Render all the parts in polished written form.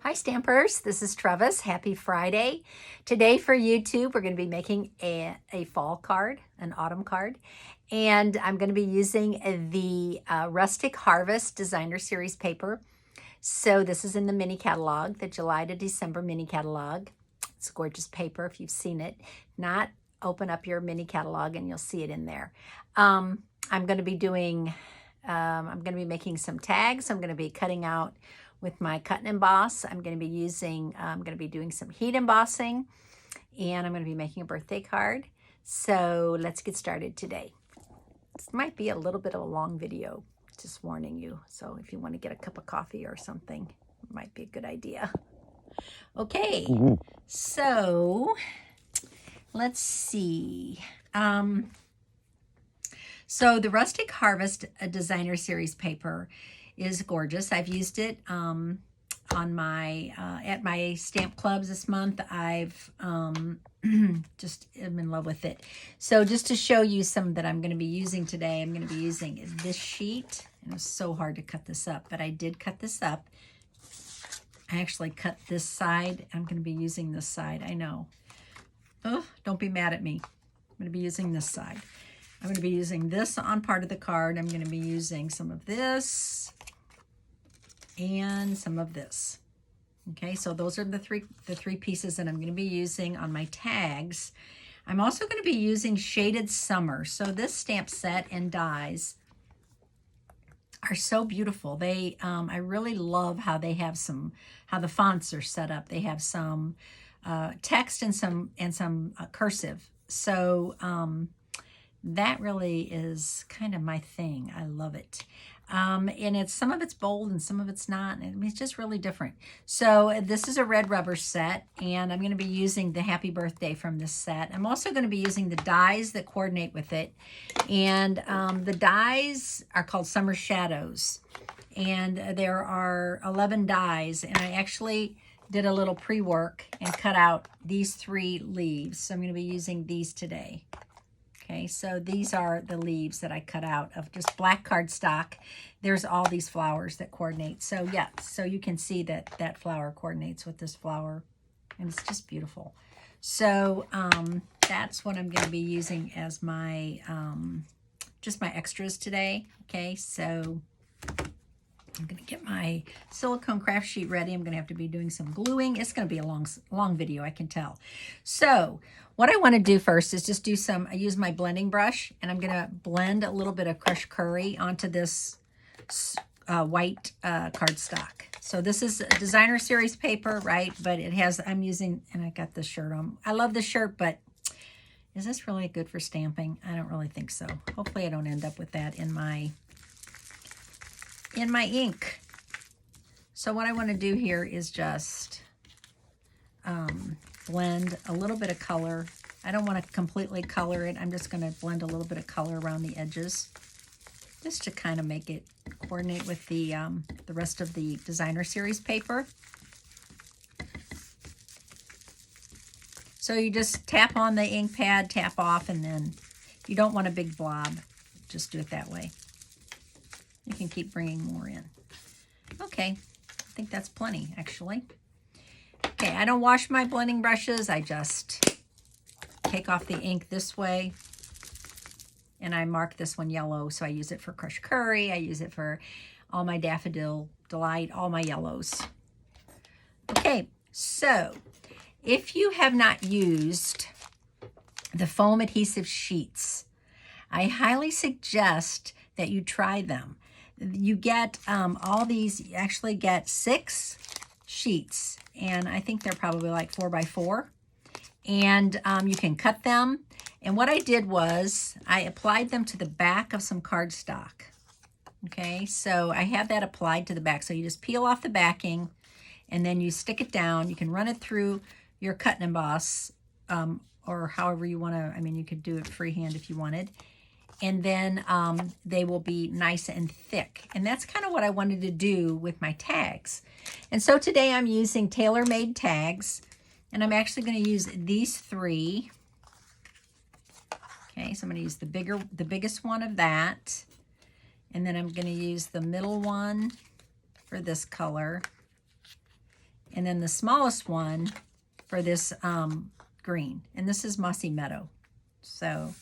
Hi Stampers, this is Trevis. Happy Friday. Today for YouTube, we're going to be making a fall card, an autumn card. And I'm going to be using the Rustic Harvest Designer Series paper. So this is in the mini catalog, the July to December mini catalog. It's gorgeous paper if you've seen it. Not open up your mini catalog and you'll see it in there. I'm going to be making some tags. I'm going to be cutting out with my cut and emboss. I'm going to be doing some heat embossing, and I'm going to be making a birthday card. So let's get started today. This might be a little bit of a long video, just warning you. So if you want to get a cup of coffee or something, it might be a good idea. Okay, so let's see. So the Rustic Harvest Designer Series paper is gorgeous. I've used it on my at my stamp clubs this month. I've just am in love with it. So just to show you some that I'm going to be using today, I'm going to be using this sheet. And it was so hard to cut this up, but I did cut this up. I actually cut this side. I'm going to be using this side. I know. Oh, don't be mad at me. I'm going to be using this side. I'm going to be using this on part of the card. I'm going to be using some of this and some of this. Okay, so those are the three pieces that I'm going to be using on my tags. I'm also going to be using Shaded Summer. So this stamp set and dies are so beautiful. They I really love how they have how the fonts are set up. They have some text and some cursive. So that really is kind of my thing. I love it. And some of it's bold and some of it's not. I mean, it's just really different. So this is a red rubber set, and I'm going to be using the Happy Birthday from this set. I'm also going to be using the dies that coordinate with it. And the dies are called Summer Shadows. And there are 11 dies, and I actually did a little pre-work and cut out these 3 leaves. So I'm going to be using these today. Okay, so these are the leaves that I cut out of just black cardstock. There's all these flowers that coordinate. So yeah, so you can see that that flower coordinates with this flower, and it's just beautiful. So that's what I'm going to be using as my, just my extras today. Okay, so I'm going to get my silicone craft sheet ready. I'm going to have to be doing some gluing. It's going to be a long video, I can tell. So what I want to do first is just do I use my blending brush, and I'm going to blend a little bit of crushed curry onto this white cardstock. So this is a Designer Series paper, right? But it has, I'm using, and I got this shirt on. I love this shirt, but is this really good for stamping? I don't really think so. Hopefully I don't end up with that in my ink. So what I want to do here is just blend a little bit of color. I don't want to completely color it. I'm just going to blend a little bit of color around the edges just to kind of make it coordinate with the rest of the Designer Series paper. So you just tap on the ink pad, tap off, and then you don't want a big blob. Just do it that way. You can keep bringing more in. Okay, I think that's plenty, actually. Okay, I don't wash my blending brushes. I just take off the ink this way, and I mark this one yellow, so I use it for crushed curry. I use it for all my Daffodil Delight, all my yellows. Okay, so if you have not used the foam adhesive sheets, I highly suggest that you try them. You get all these, you actually get 6 sheets, and I think they're probably like 4 by 4, and you can cut them. And what I did was I applied them to the back of some cardstock. Okay, so I have that applied to the back. So you just peel off the backing, and then you stick it down. You can run it through your cut and emboss, or however you want to. I mean, you could do it freehand if you wanted. And then they will be nice and thick. And that's kind of what I wanted to do with my tags. And so today I'm using Tailor Made Tags, and I'm actually going to use these 3. Okay, so I'm going to use the biggest one of that, and then I'm going to use the middle one for this color, And then the smallest one for this green. And this is Mossy Meadow. So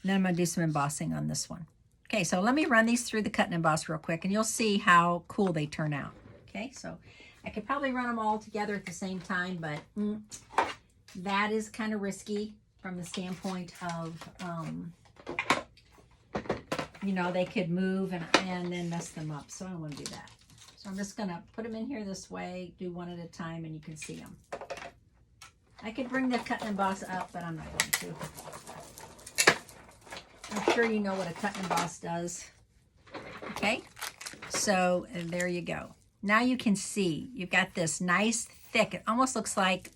then I'm going to do some embossing on this one. Okay, so let me run these through the cut and emboss real quick, and you'll see how cool they turn out. Okay, so I could probably run them all together at the same time, but that is kind of risky from the standpoint of, you know, they could move and then mess them up. So I don't want to do that. So I'm just going to put them in here this way, do one at a time, and you can see them. I could bring the cut and emboss up, but I'm not going to. I'm sure you know what a cut and emboss does. Okay, so there you go. Now you can see you've got this nice thick, it almost looks like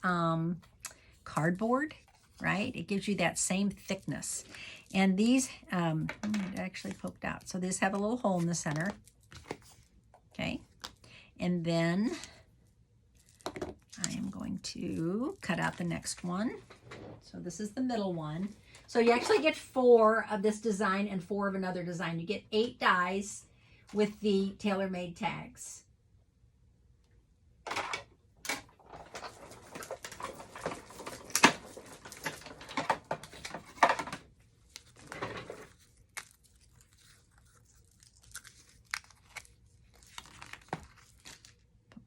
cardboard, right? It gives you that same thickness. And these, it actually poked out. So these have a little hole in the center. Okay, and then I am going to cut out the next one. So this is the middle one. So you actually get 4 of this design and 4 of another design. You get 8 dies with the Tailor Made tags. Put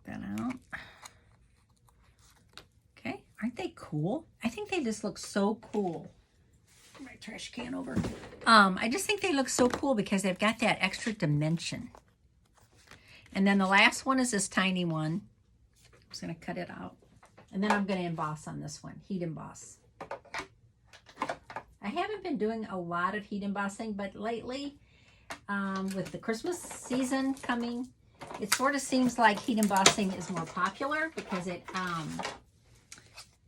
that out. Okay, aren't they cool? I think they just look so cool. My trash can over. I just think they look so cool because they've got that extra dimension. And then the last one is this tiny one. I'm just going to cut it out. And then I'm going to emboss on this one, heat emboss. I haven't been doing a lot of heat embossing, but lately, with the Christmas season coming, it sort of seems like heat embossing is more popular because it,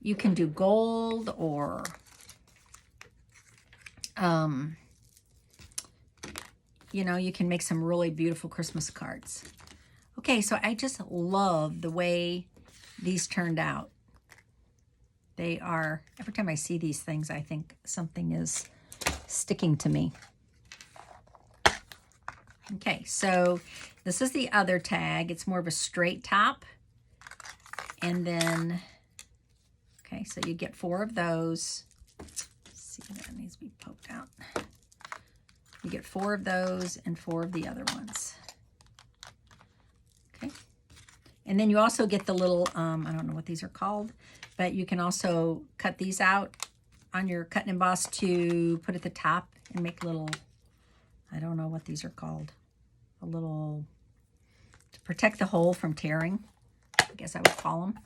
you can do gold or you know, you can make some really beautiful Christmas cards. Okay, so I just love the way these turned out. They are, every time I see these things, I think something is sticking to me. Okay, so this is the other tag. It's more of a straight top. And then, okay, so you get 4 of those. Let's see, that needs to be poked out. You get 4 of those and 4 of the other ones. Okay. And then you also get the little, I don't know what these are called, but you can also cut these out on your cut and emboss to put at the top and make little, I don't know what these are called, a little, to protect the hole from tearing, I guess I would call them.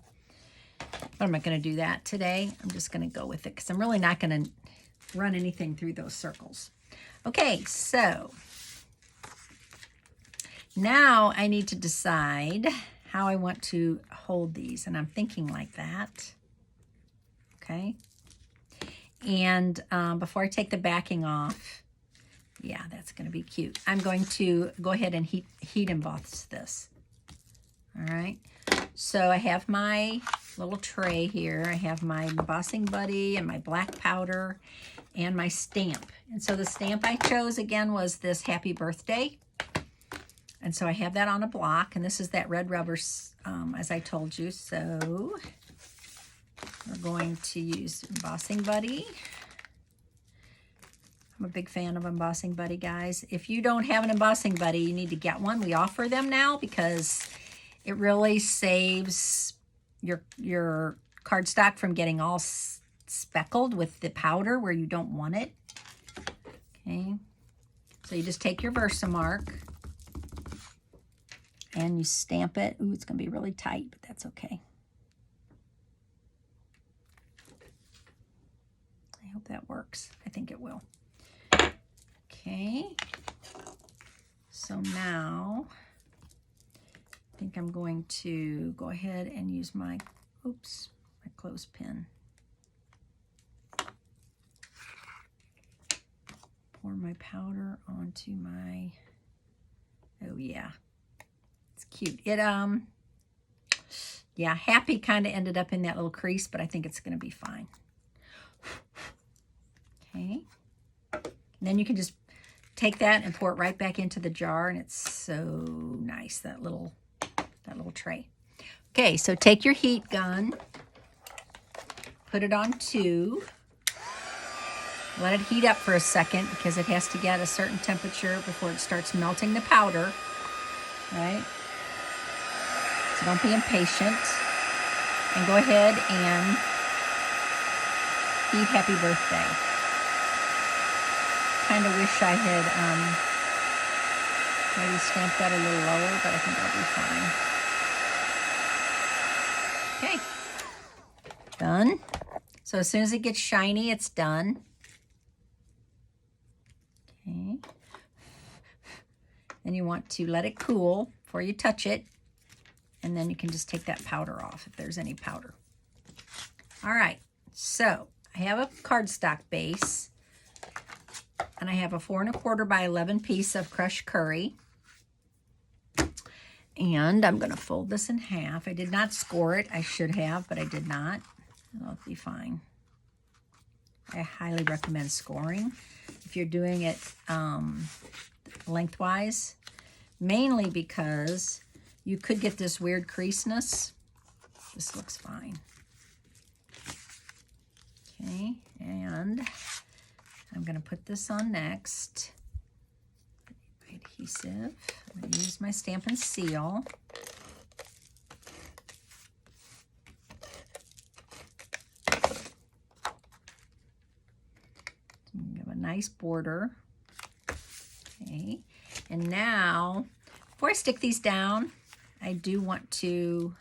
But I'm not going to do that today. I'm just going to go with it because I'm really not going to run anything through those circles. Okay, so now I need to decide how I want to hold these, and I'm thinking like that. Okay, and before I take the backing off, yeah, that's going to be cute. I'm going to go ahead and heat emboss this. All right, so I have my little tray here. I have my embossing buddy and my black powder and my stamp. And so the stamp I chose again was this Happy Birthday. And so I have that on a block, and this is that red rubber, as I told you. So we're going to use Embossing Buddy. I'm a big fan of Embossing Buddy, guys. If you don't have an Embossing Buddy, you need to get one. We offer them now because it really saves your cardstock from getting all speckled with the powder where you don't want it. Okay, so you just take your Versamark and you stamp it. Ooh, it's going to be really tight, but that's okay. I hope that works. I think it will. Okay, so now I think I'm going to go ahead and use my, oops, my clothespin. Pour my powder onto my, oh yeah, it's cute. It, yeah, Happy kind of ended up in that little crease, but I think it's going to be fine. Okay. And then you can just take that and pour it right back into the jar, and it's so nice, that little tray. Okay, so take your heat gun, put it on 2. Let it heat up for a second because it has to get a certain temperature before it starts melting the powder, right? So don't be impatient. And go ahead and heat Happy Birthday. Kind of wish I had maybe stamped that a little lower, but I think I'll be fine. Okay, done. So as soon as it gets shiny, it's done. Okay. Then you want to let it cool before you touch it. And then you can just take that powder off if there's any powder. All right, so I have a cardstock base. And I have a 4 1/4 by 11 piece of crushed curry. And I'm going to fold this in half. I did not score it. I should have, but I did not. It'll be fine. I highly recommend scoring if you're doing it lengthwise, mainly because you could get this weird creaseness. This looks fine. Okay, and I'm going to put this on next. My adhesive. I'm going to use my Stampin' Seal. Give a nice border. Okay, and now before I stick these down, I do want to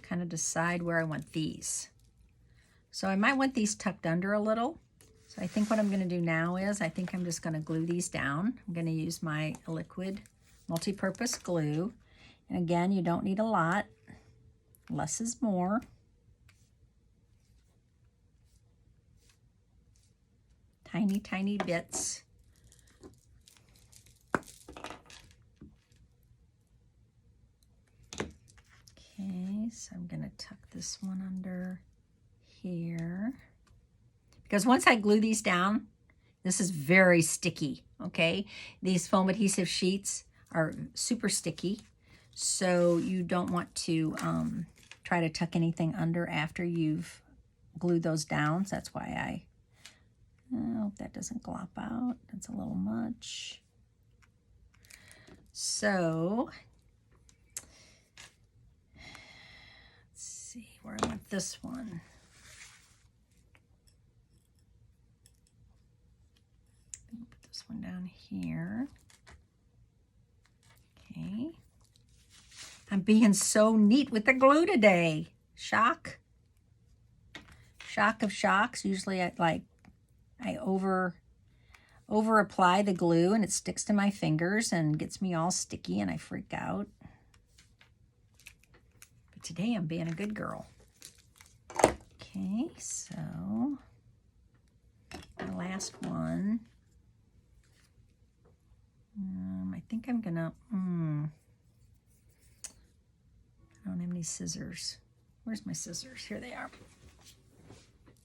kind of decide where I want these. So I might want these tucked under a little. So I think what I'm going to do now is I think I'm just going to glue these down. I'm going to use my liquid multi-purpose glue. And again, you don't need a lot. Less is more. Tiny, tiny bits. Okay, so I'm going to tuck this one under here. Because once I glue these down, this is very sticky, okay? These foam adhesive sheets are super sticky, so you don't want to try to tuck anything under after you've glued those down. So that's why I hope that doesn't glop out. That's a little much. So, let's see where I want this one. Put this one down here. Okay. I'm being so neat with the glue today. Shock. Shock of shocks. Usually I over apply the glue and it sticks to my fingers and gets me all sticky and I freak out. But today I'm being a good girl. Okay, so the last one. I think I'm gonna, I don't have any scissors. Where's my scissors? Here they are.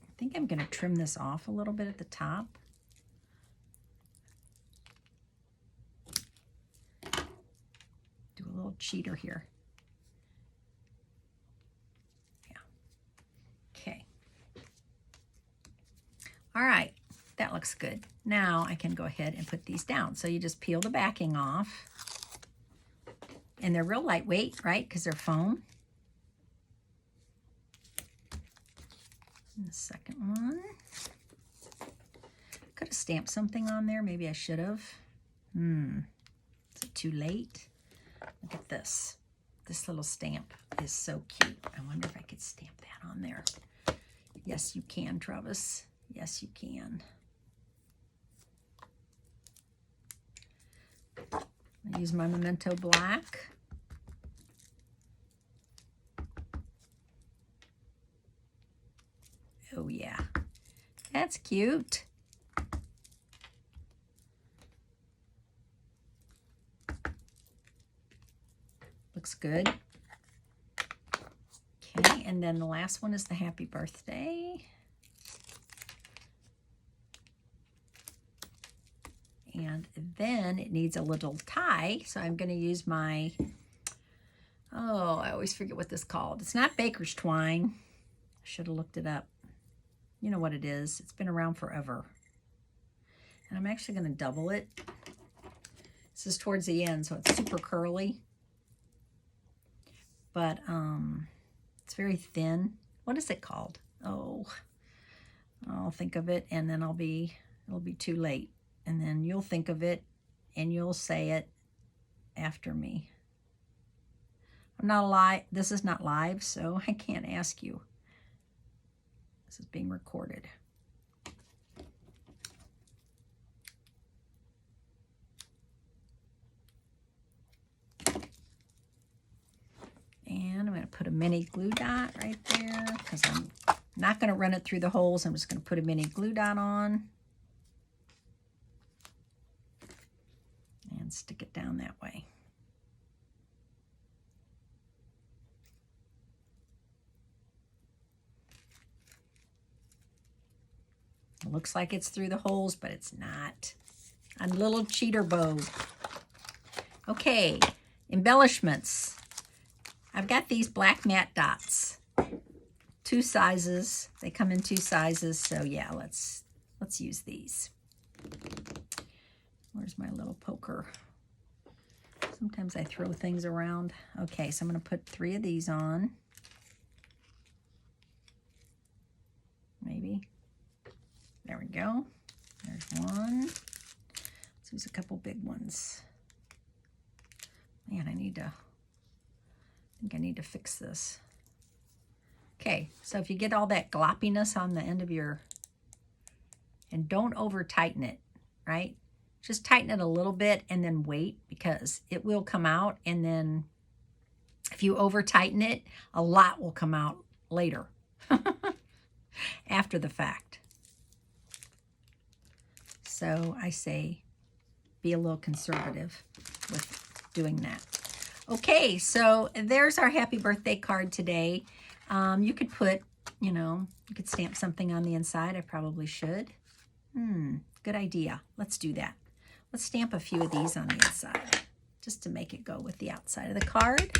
I think I'm gonna trim this off a little bit at the top. Do a little cheater here. Yeah. Okay. All right, that looks good. Now I can go ahead and put these down. So you just peel the backing off. And they're real lightweight, right? Because they're foam. And the second one. Could have stamped something on there. Maybe I should have. Is it too late? Look at this. This little stamp is so cute. I wonder if I could stamp that on there. Yes, you can, Trevis. Yes, you can. I use my Memento Black. Oh yeah, that's cute. Looks good. Okay, and then the last one is the happy birthday. And then it needs a little tie. So I'm going to use my, oh, I always forget what this is called. It's not baker's twine. I should have looked it up. You know what it is. It's been around forever. And I'm actually going to double it. This is towards the end, so it's super curly. But it's very thin. What is it called? Oh, I'll think of it, and then it'll be too late. And then you'll think of it, and you'll say it after me. I'm not live. This is not live, so I can't ask you. This is being recorded. And I'm going to put a mini glue dot right there because I'm not going to run it through the holes. I'm just going to put a mini glue dot on and stick it down that way. It looks like it's through the holes, but it's not. A little cheater bow. Okay, embellishments. I've got these black matte dots. 2 sizes. They come in 2 sizes, so yeah, let's use these. Where's my little poker? Sometimes I throw things around. Okay, so I'm going to put 3 of these on. Maybe. There we go. There's one. Let's use a couple big ones. Man, I think I need to fix this. Okay, so if you get all that gloppiness on the end of your, and don't over tighten it, right? Just tighten it a little bit and then wait, because it will come out, and then if you over tighten it, a lot will come out later after the fact. So I say be a little conservative with doing that. Okay, so there's our happy birthday card today. You could put, you could stamp something on the inside. I probably should. Good idea. Let's do that. Let's stamp a few of these on the inside just to make it go with the outside of the card.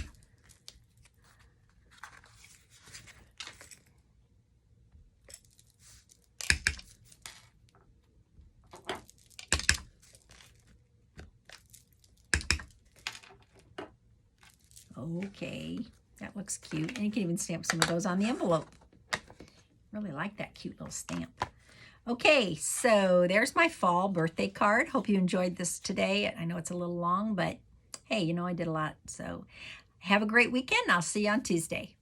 Okay, that looks cute. And you can even stamp some of those on the envelope. Really like that cute little stamp. Okay, so there's my fall birthday card. Hope you enjoyed this today. I know it's a little long, but hey, I did a lot. So have a great weekend. I'll see you on Tuesday.